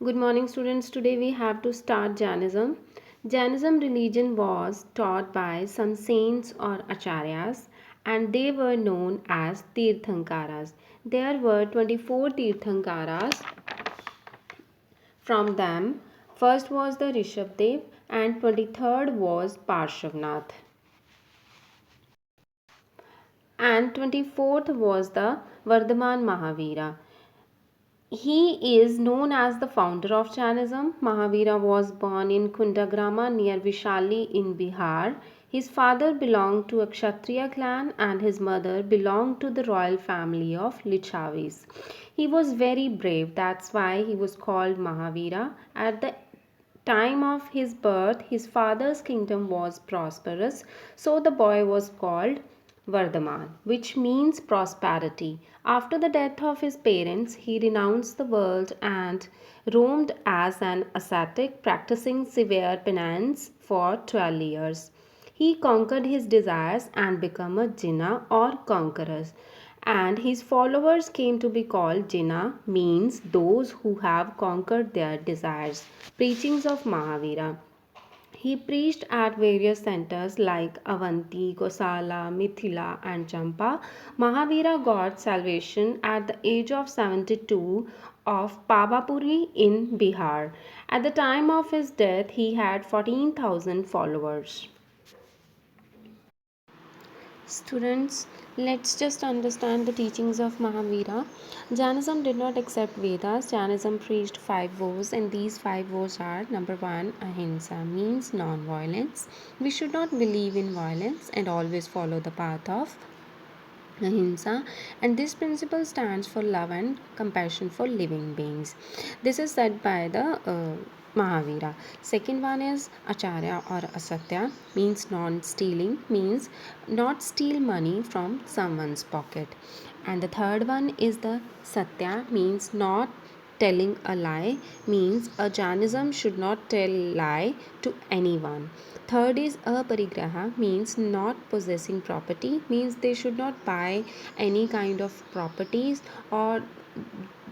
Good morning, students. Today we have to start Jainism. Jainism religion was taught by some saints or acharyas, and they were known as Tirthankaras. There were 24 Tirthankaras. From them, first was the Rishabdev and 23rd was Parshavnath, and 24th was the Vardhaman Mahavira. He is known as the founder of Jainism. Mahavira was born in Kundagrama near Vishali in Bihar. His father belonged to a Kshatriya clan and his mother belonged to the royal family of Lichavis. He was very brave, that's why he was called Mahavira. At the time of his birth, his father's kingdom was prosperous, so the boy was called Vardhaman, which means prosperity. After the death of his parents, he renounced the world and roamed as an ascetic, practicing severe penance for 12 years. He conquered his desires and became a Jinnah or conqueror, and his followers came to be called Jinnah, means those who have conquered their desires. Preachings of Mahavira. He preached at various centers like Avanti, Gosala, Mithila, and Champa. Mahavira got salvation at the age of 72 of Pavapuri in Bihar. At the time of his death, he had 14,000 followers. Students, let's just understand the teachings of Mahavira. Jainism did not accept Vedas. Jainism preached five vows, and these five vows are: number one, ahimsa, means non violence. We should not believe in violence and always follow the path of ahimsa, and this principle stands for love and compassion for living beings. This is said by the Mahavira. Second one is acharya or asatya, means non stealing, means not steal money from someone's pocket. And the third one is the satya, means not telling a lie, means a Jainism should not tell lie to anyone. Third is aparigraha, means not possessing property, means they should not buy any kind of properties, or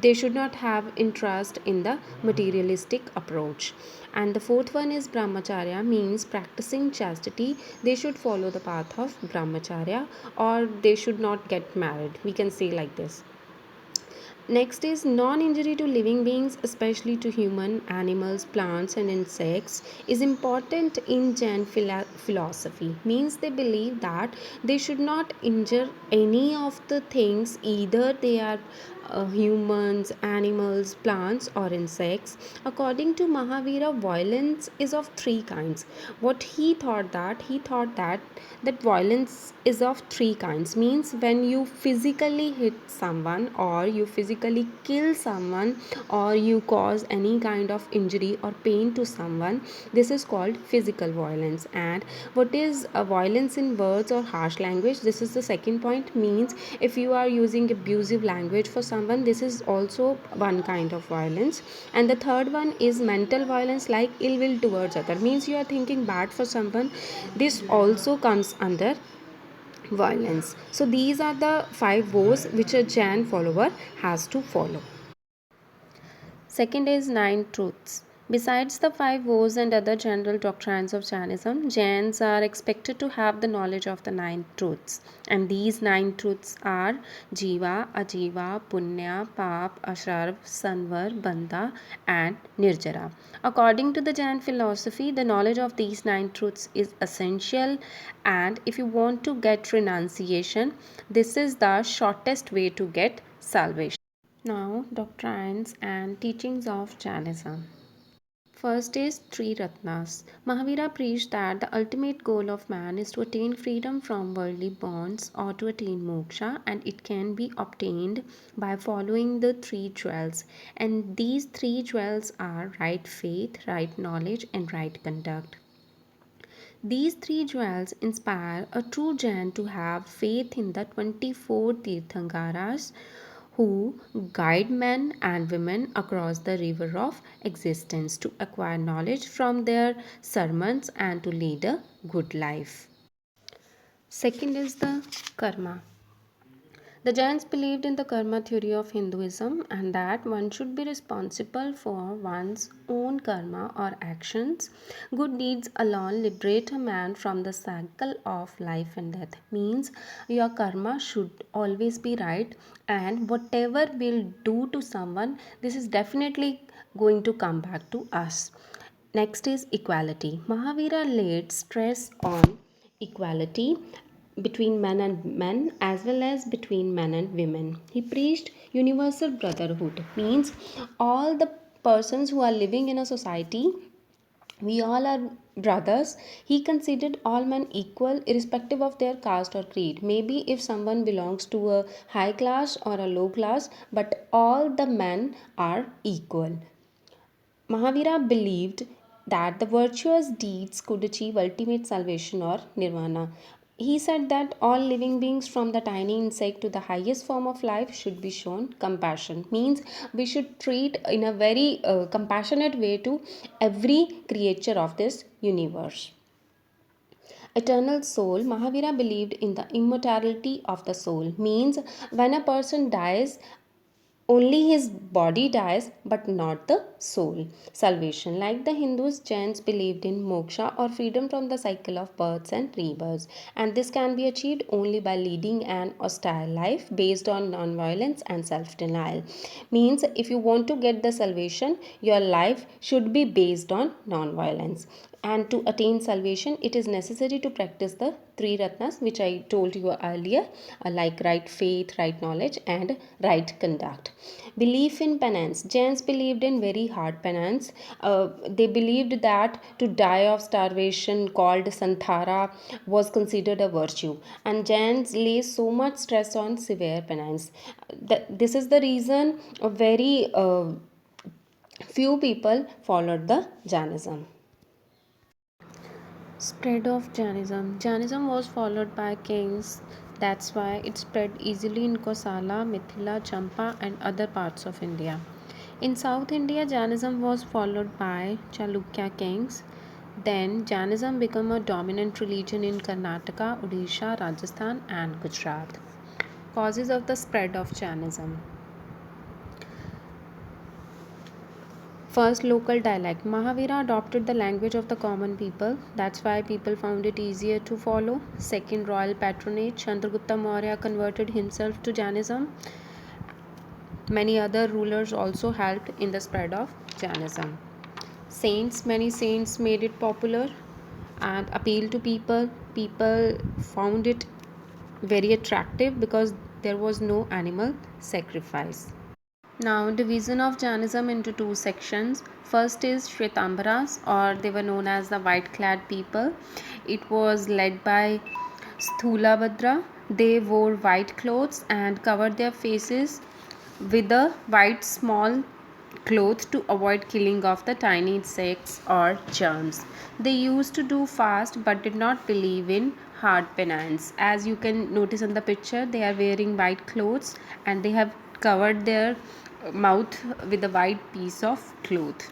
they should not have interest in the materialistic approach. And the fourth one is brahmacharya, means practicing chastity. They should follow the path of brahmacharya, or they should not get married, we can say like this. Next is non-injury to living beings, especially to human, animals, plants, and insects, is important in Jain philosophy. Means they believe that they should not injure any of the things, either they are humans, animals, plants, or insects. According to Mahavira, violence is of three kinds. What he thought that that violence is of three kinds, means when you physically hit someone, or you physically kill someone, or you cause any kind of injury or pain to someone, this is called physical violence. And what is violence in words or harsh language, this is the second point, means if you are using abusive language for someone, this is also one kind of violence. And the third one is mental violence, like ill will towards other, means you are thinking bad for someone, this also comes under violence. So these are the five vows which a Jain follower has to follow. Second is nine truths. Besides the five vows and other general doctrines of Jainism, Jains are expected to have the knowledge of the nine truths. And these nine truths are Jiva, Ajiva, Punya, Pap, Asharv, Sanvar, Bandha, and Nirjara. According to the Jain philosophy, the knowledge of these nine truths is essential, and if you want to get renunciation, this is the shortest way to get salvation. Now, doctrines and teachings of Jainism. First is Three Ratnas. Mahavira preached that the ultimate goal of man is to attain freedom from worldly bonds or to attain moksha, and it can be obtained by following the three jewels. And these three jewels are right faith, right knowledge, and right conduct. These three jewels inspire a true Jain to have faith in the 24 Tirthankaras who guide men and women across the river of existence to acquire knowledge from their sermons and to lead a good life. Second is the karma. The Jains believed in the karma theory of Hinduism and that one should be responsible for one's own karma or actions. Good deeds alone liberate a man from the cycle of life and death. Means your karma should always be right, and whatever we'll do to someone, this is definitely going to come back to us. Next is equality. Mahavira laid stress on equality between men and men as well as between men and women. He preached universal brotherhood, means all the persons who are living in a society, we all are brothers. He considered all men equal irrespective of their caste or creed. Maybe if someone belongs to a high class or a low class, but all the men are equal. Mahavira believed that the virtuous deeds could achieve ultimate salvation or nirvana. He said that all living beings, from the tiny insect to the highest form of life, should be shown compassion. Means we should treat in a very compassionate way to every creature of this universe. Eternal soul. Mahavira believed in the immortality of the soul. Means when a person dies, only his body dies, but not the soul. Salvation. Like the Hindus, Jains believed in moksha or freedom from the cycle of births and rebirths. And this can be achieved only by leading an austere life based on non-violence and self-denial. Means if you want to get the salvation, your life should be based on non-violence. And to attain salvation, it is necessary to practice the three ratnas which I told you earlier, like right faith, right knowledge, and right conduct. Belief in penance. Jains believed in very hard penance. They believed that to die of starvation, called santhara, was considered a virtue, and Jains lay so much stress on severe penance. This is the reason a very few people followed the Jainism. Spread of Jainism. Jainism was followed by kings. That's why it spread easily in Kosala, Mithila, Champa, and other parts of India. In South India, Jainism was followed by Chalukya kings. Then Jainism became a dominant religion in Karnataka, Odisha, Rajasthan, and Gujarat. Causes of the spread of Jainism. First, local dialect. Mahavira adopted the language of the common people. That's why people found it easier to follow. Second, royal patronage. Chandragupta Maurya converted himself to Jainism. Many other rulers also helped in the spread of Jainism. Saints, many saints made it popular and appealed to people. People found it very attractive because there was no animal sacrifice. Now, division of Jainism into two sections. First is Shwetambaras, or they were known as the white clad people. It was led by Sthulabhadra. They wore white clothes and covered their faces with a white small cloth to avoid killing of the tiny insects or germs. They used to do fast but did not believe in hard penance. As you can notice in the picture, they are wearing white clothes and they have covered their mouth with a white piece of cloth.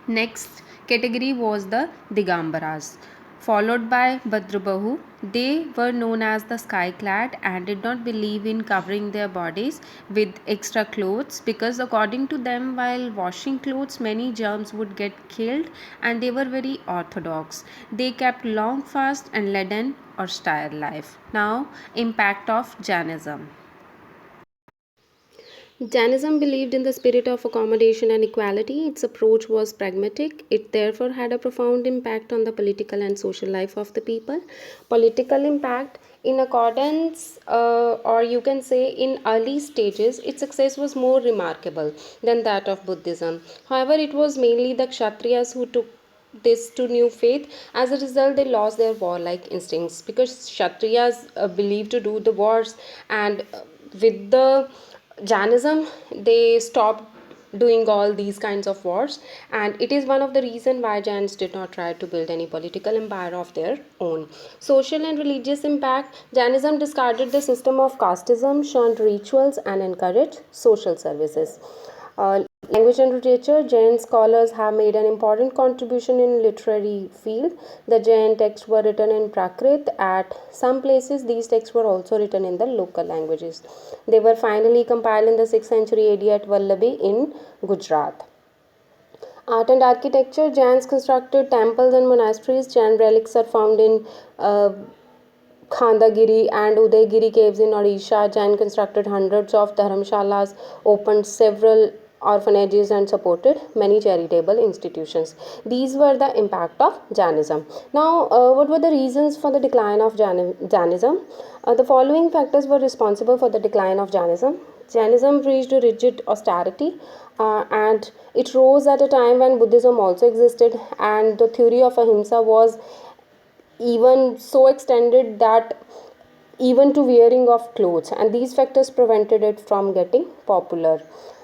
Next category was the Digambaras, followed by Bhadrabahu. They were known as the sky clad and did not believe in covering their bodies with extra clothes because, according to them, while washing clothes, many germs would get killed, and they were very orthodox. They kept long fast and led an austere life. Now, impact of Jainism. Jainism believed in the spirit of accommodation and equality. Its approach was pragmatic. It therefore had a profound impact on the political and social life of the people. Political impact, in accordance, or you can say in early stages, its success was more remarkable than that of Buddhism. However, it was mainly the Kshatriyas who took this to new faith. As a result, they lost their warlike instincts because Kshatriyas believed to do the wars, and with the Jainism, they stopped doing all these kinds of wars, and it is one of the reason why Jains did not try to build any political empire of their own. Social and religious impact. Jainism discarded the system of casteism, shunned rituals, and encouraged social services. Language and literature, Jain scholars have made an important contribution in literary field. The Jain texts were written in Prakrit. At some places, these texts were also written in the local languages. They were finally compiled in the 6th century AD at Vallabhi in Gujarat. Art and architecture, Jains constructed temples and monasteries. Jain relics are found in Khandagiri and Udaygiri caves in Odisha. Jain constructed hundreds of dharamshalas, opened several orphanages, and supported many charitable institutions. These were the impact of Jainism. Now, what were the reasons for the decline of Jainism? The following factors were responsible for the decline of Jainism. Jainism reached rigid austerity, and it rose at a time when Buddhism also existed, and the theory of ahimsa was even so extended that even to wearing of clothes, and these factors prevented it from getting popular.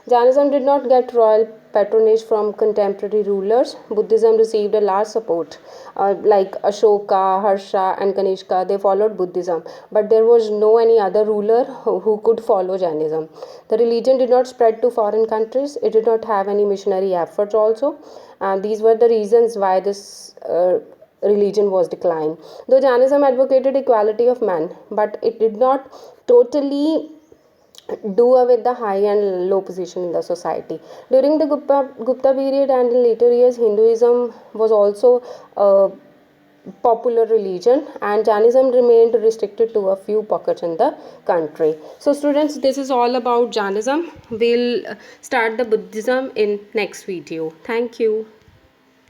Jainism did not get royal patronage from contemporary rulers. Buddhism received a large support, like Ashoka, Harsha, and Kanishka. They followed Buddhism, but there was no any other ruler who could follow Jainism. The religion did not spread to foreign countries. It did not have any missionary efforts also, and these were the reasons why this religion was declined. Though Jainism advocated equality of man, but it did not totally do away with the high and low position in the society. During the Gupta period and in later years, Hinduism was also a popular religion, and Jainism remained restricted to a few pockets in the country. So students, this is all about Jainism. We'll start the Buddhism in next video. Thank you.